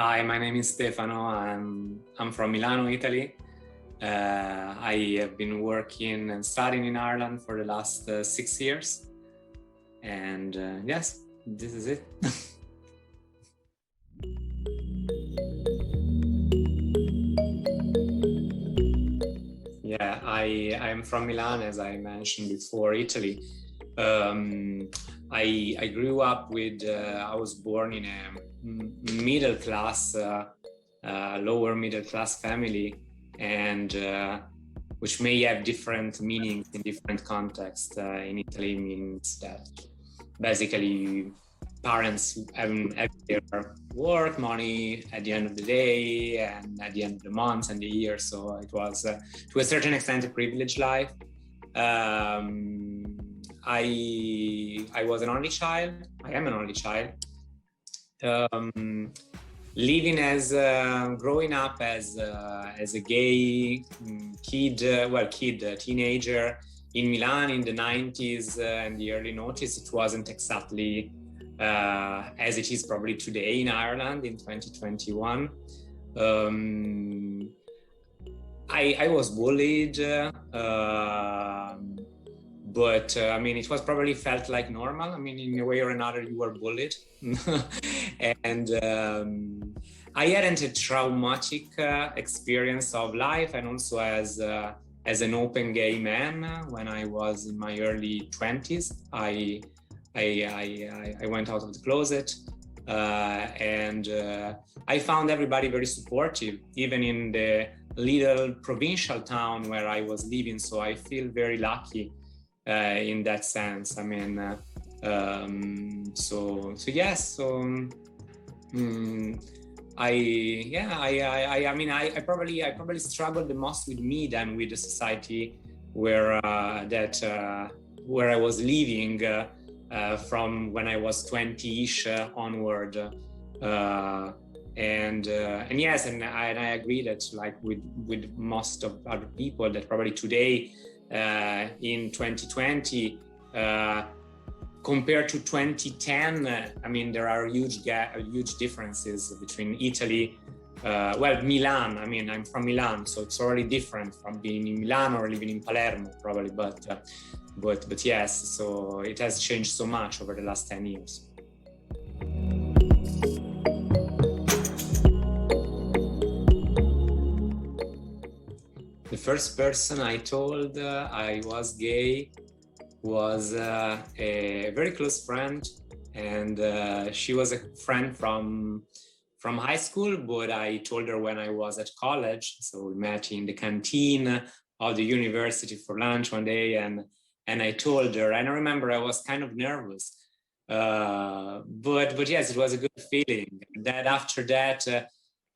Hi, my name is Stefano. I'm from Milano, Italy. I have been working and studying in Ireland for the last 6 years. And yes, this is it. Yeah, I'm from Milan, as I mentioned before, Italy. I grew up with, I was born in a middle class, lower middle class family, and which may have different meanings in different contexts. In Italy means that basically parents have their work money at the end of the day and at the end of the month and the year. So it was, to a certain extent, a privileged life. I was an only child. I am an only child. Living as growing up as a gay teenager in Milan in the 90s and the early noughties, it wasn't exactly as it is probably today in Ireland in 2021. I was bullied, but I mean, it was probably felt like normal. I mean, in a way or another, you were bullied. And I hadn't a traumatic experience of life, and also as an open gay man when I was in my early 20s. I went out of the closet, and I found everybody very supportive, even in the little provincial town where I was living. So I feel very lucky in that sense. I mean, I probably struggled the most with me than with the society where I was living from when I was 20-ish onward. And yes, and I agree that, like with most of other people, that probably today in 2020 compared to 2010, I mean, there are huge differences between Italy. Milan, I mean, I'm from Milan, so it's already different from being in Milan or living in Palermo, probably. But yes, so it has changed so much over the last 10 years. The first person I told I was gay was a very close friend, and she was a friend from high school, but I told her when I was at college. So we met in the canteen of the university for lunch one day, and I told her, and I remember I was kind of nervous, but yes, it was a good feeling. That after that,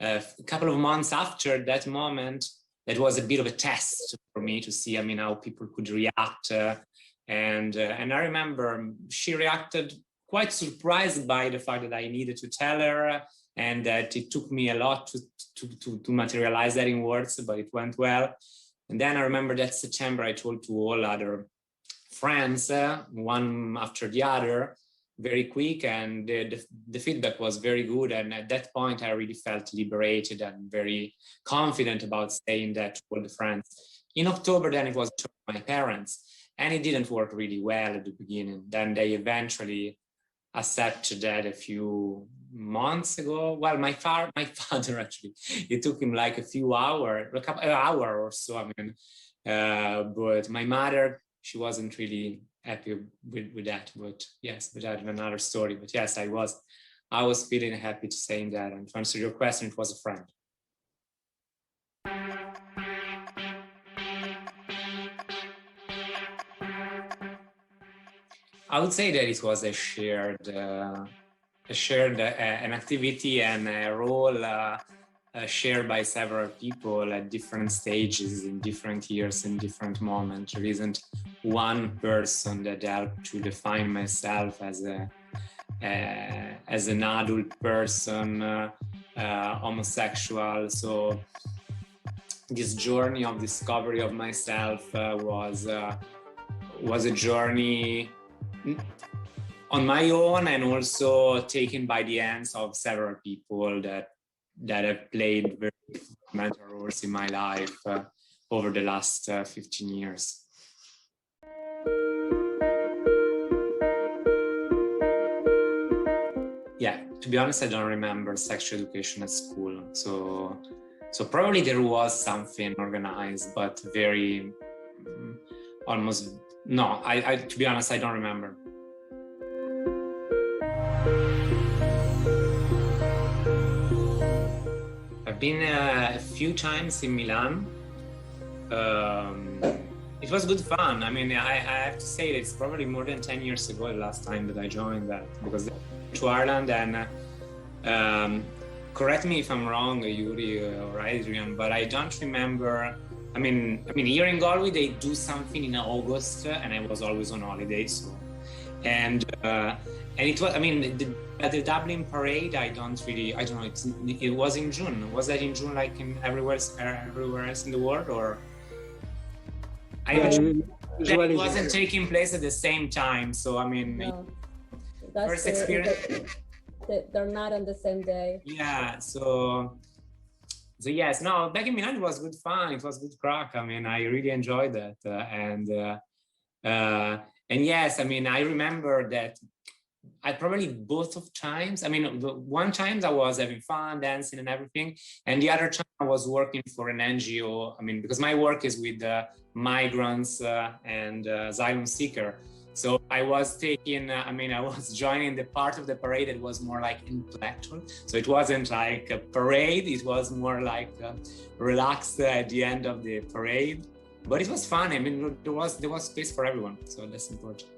a couple of months after that moment, that was a bit of a test for me to see, I mean, how people could react. And I remember she reacted quite surprised by the fact that I needed to tell her, and that it took me a lot to materialize that in words, but it went well. And then I remember that September I told to all other friends, one after the other, very quick, and the feedback was very good. And at that point, I really felt liberated and very confident about saying that to all the friends. In October, then it was to my parents, and it didn't work really well at the beginning. Then they eventually accepted that a few months ago. Well, my father actually, it took him like an hour or so. I mean, but my mother, she wasn't really happy with that. But yes, but that's another story. But yes, I was feeling happy to saying that. And to answer your question, it was a friend. I would say that it was a shared an activity and a role shared by several people at different stages, in different years, in different moments. There isn't one person that helped to define myself as an adult person, homosexual. So this journey of discovery of myself was a journey on my own, and also taken by the hands of several people that that have played very fundamental roles in my life over the last 15 years. Yeah, to be honest, I don't remember sexual education at school. So probably there was something organized, but very almost, no, I to be honest, I don't remember. I've been a few times in Milan. It was good fun. I mean, I have to say it's probably more than 10 years ago the last time that I joined that, because to Ireland, and correct me if I'm wrong, Yuri or Adrian, but I don't remember. I mean, here in Galway they do something in August, and I was always on holiday. So, and it was. I mean, the Dublin parade. I don't know. It was in June. Was that in June, like in everywhere else in the world, or? It wasn't taking place at the same time. So I mean. No. That's first experience. They're not on the same day. Yeah, so yes, no, back in Milan it was good fun. It was good crack. I mean, I really enjoyed that, and yes, I mean, I remember that I probably both of times. I mean, one time I was having fun, dancing, and everything, and the other time I was working for an NGO. I mean, because my work is with migrants and asylum seekers. So I was taking, I was joining the part of the parade that was more like intellectual. So it wasn't like a parade, it was more like relaxed at the end of the parade. But it was fun. I mean, there was space for everyone. So that's important.